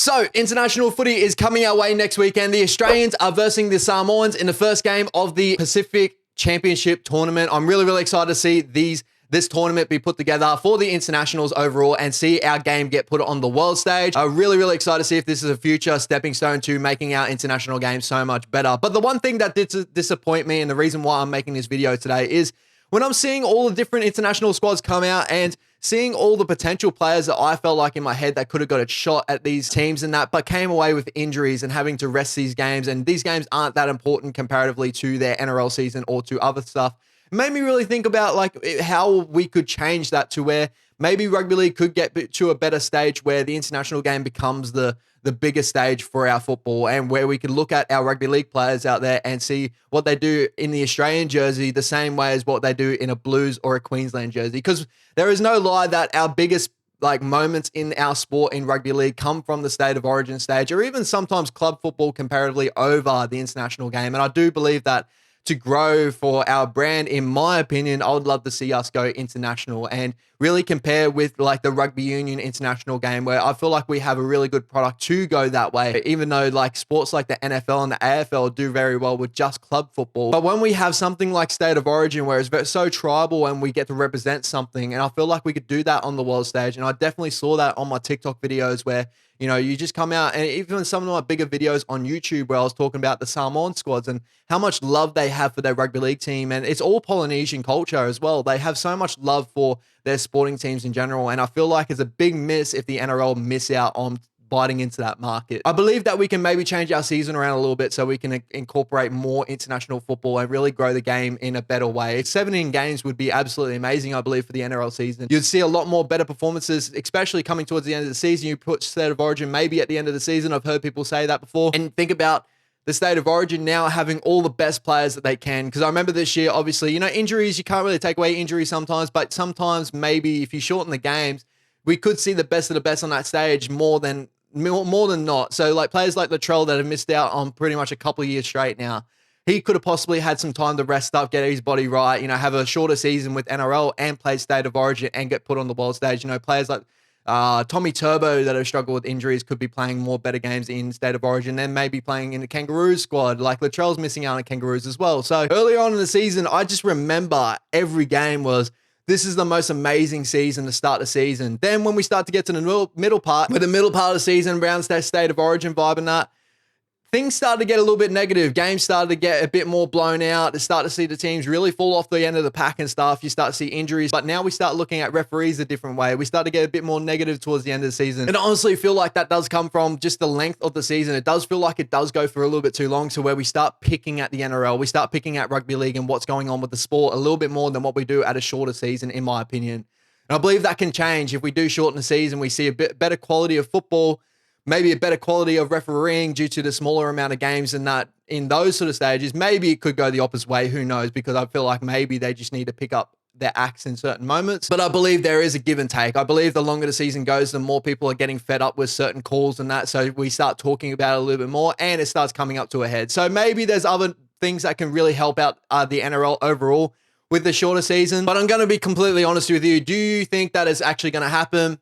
So, international footy is coming our way next weekend. The Australians are versing the Samoans in the first game of the Pacific Championship tournament. I'm really excited to see this tournament be put together for the internationals overall and see our game get put on the world stage. I'm really excited to see if this is a future stepping stone to making our international game so much better. But the one thing that did disappoint me, and the reason why I'm making this video today, is when I'm seeing all the different international squads come out and seeing all the potential players that I felt like in my head that could have got a shot at these teams and that, but came away with injuries and having to rest these games. And these games aren't that important comparatively to their NRL season or to other stuff. It made me really think about like how we could change that to where maybe rugby league could get to a better stage where the international game becomes the bigger stage for our football, and where we could look at our rugby league players out there and see what they do in the Australian jersey the same way as what they do in a Blues or a Queensland jersey. Because there is no lie that our biggest moments in our sport in rugby league come from the state of origin stage, or even sometimes club football comparatively over the international game. And I do believe that to grow for our brand, in my opinion, I would love to see us go international and really compare with like the rugby union international game, where I feel like we have a really good product to go that way, even though like sports like the NFL and the AFL do very well with just club football. But when we have something like state of origin, where it's so tribal and we get to represent something, and I feel like we could do that on the world stage. And I definitely saw that on my TikTok videos where, you know, you just come out, and even some of my bigger videos on YouTube where I was talking about the Samoan squads and how much love they have for their rugby league team. And it's all Polynesian culture as well. They have so much love for their sporting teams in general. And I feel like it's a big miss if the NRL miss out on biting into that market. I believe that we can maybe change our season around a little bit so we can incorporate more international football and really grow the game in a better way. 17 games would be absolutely amazing, I believe, for the NRL season. You'd see a lot more better performances, especially coming towards the end of the season. You put state of origin maybe at the end of the season. I've heard people say that before. And think about the state of origin now having all the best players that they can. Because I remember this year, obviously, you know, injuries, you can't really take away injuries sometimes, but sometimes maybe if you shorten the games, we could see the best of the best on that stage more than not. So like players like Nrl that have missed out on pretty much a couple of years straight now, he could have possibly had some time to rest up, get his body right, you know, have a shorter season with NRL and play state of origin and get put on the world stage. You know, players like Tommy Turbo that have struggled with injuries could be playing more better games in state of origin than maybe playing in the Kangaroos squad. Like Latrell's missing out on Kangaroos as well. So earlier on in the season, I just remember every game was, this is the most amazing season to start the season. Then when we start to get to the middle part, with the middle part of the season, around that state of origin vibe and that, things started to get a little bit negative. Games started to get a bit more blown out. You start to see the teams really fall off the end of the pack and stuff. You start to see injuries. But now we start looking at referees a different way. We start to get a bit more negative towards the end of the season. And I honestly feel like that does come from just the length of the season. It does feel like it does go for a little bit too long, to where we start picking at the NRL. We start picking at rugby league and what's going on with the sport a little bit more than what we do at a shorter season, in my opinion. And I believe that can change if we do shorten the season. We see a bit better quality of football, maybe a better quality of refereeing due to the smaller amount of games, and that in those sort of stages, maybe it could go the opposite way. Who knows? Because I feel like maybe they just need to pick up their acts in certain moments. But I believe there is a give and take. I believe the longer the season goes, the more people are getting fed up with certain calls and that. So we start talking about it a little bit more and it starts coming up to a head. So maybe there's other things that can really help out the NRL overall with the shorter season. But I'm going to be completely honest with you. Do you think that is actually going to happen?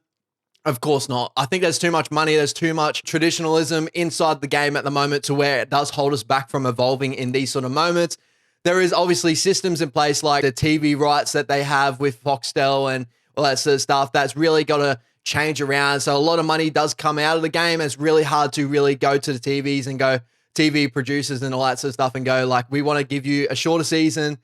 Of course not. I think there's too much money. There's too much traditionalism inside the game at the moment to where it does hold us back from evolving in these sort of moments. There is obviously systems in place like the TV rights that they have with Foxtel and all that sort of stuff that's really got to change around. So a lot of money does come out of the game. It's really hard to really go to the TVs and go, TV producers and all that sort of stuff, and go like, we want to give you a shorter season,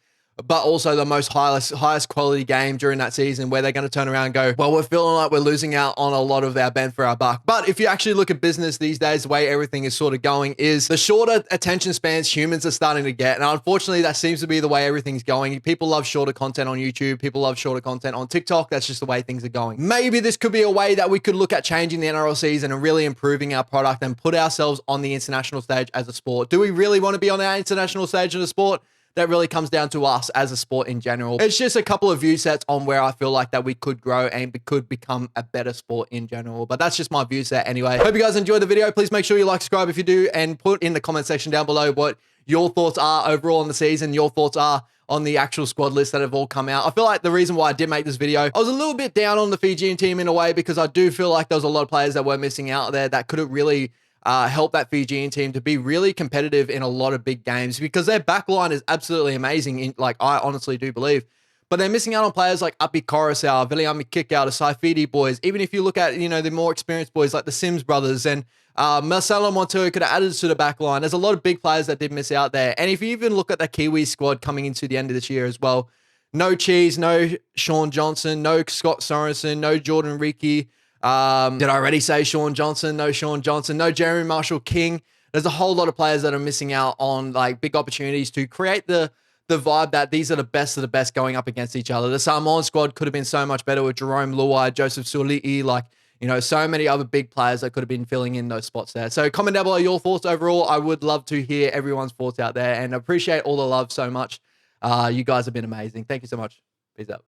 but also the most highest quality game during that season, where they're going to turn around and go, well, we're feeling like we're losing out on a lot of our bang for our buck. But if you actually look at business these days, the way everything is sort of going is the shorter attention spans humans are starting to get. And unfortunately, that seems to be the way everything's going. People love shorter content on YouTube. People love shorter content on TikTok. That's just the way things are going. Maybe this could be a way that we could look at changing the NRL season and really improving our product and put ourselves on the international stage as a sport. Do we really want to be on our international stage as a sport? That really comes down to us as a sport in general. It's just a couple of view sets on where I feel like that we could grow and we could become a better sport in general. But that's just my view set anyway. Hope you guys enjoyed the video. Please make sure you like, subscribe if you do, and put in the comment section down below what your thoughts are overall on the season, your thoughts are on the actual squad list that have all come out. I feel like the reason why I did make this video, I was a little bit down on the Fijian team in a way because I do feel like there was a lot of players that were missing out there that could have really helped that Fijian team to be really competitive in a lot of big games because their backline is absolutely amazing. I honestly do believe. But they're missing out on players like Api Coruscant, Viliami Kickout, the Saifidi boys. Even if you look at, the more experienced boys like the Sims brothers and Marcelo Montoya could have added to the back line. There's a lot of big players that did miss out there. And if you even look at the Kiwi squad coming into the end of this year as well, no Cheese, no Sean Johnson, no Scott Sorensen, no Jordan Riki. Did I already say Sean Johnson? No Sean Johnson, no Jeremy Marshall King. There's a whole lot of players that are missing out on like big opportunities to create the vibe that these are the best of the best going up against each other. The Samoan squad could have been so much better with Jerome Luai, Joseph Suli'i, so many other big players that could have been filling in those spots there. So comment down below your thoughts overall. I would love to hear everyone's thoughts out there and appreciate all the love so much. You guys have been amazing. Thank you so much. Peace out.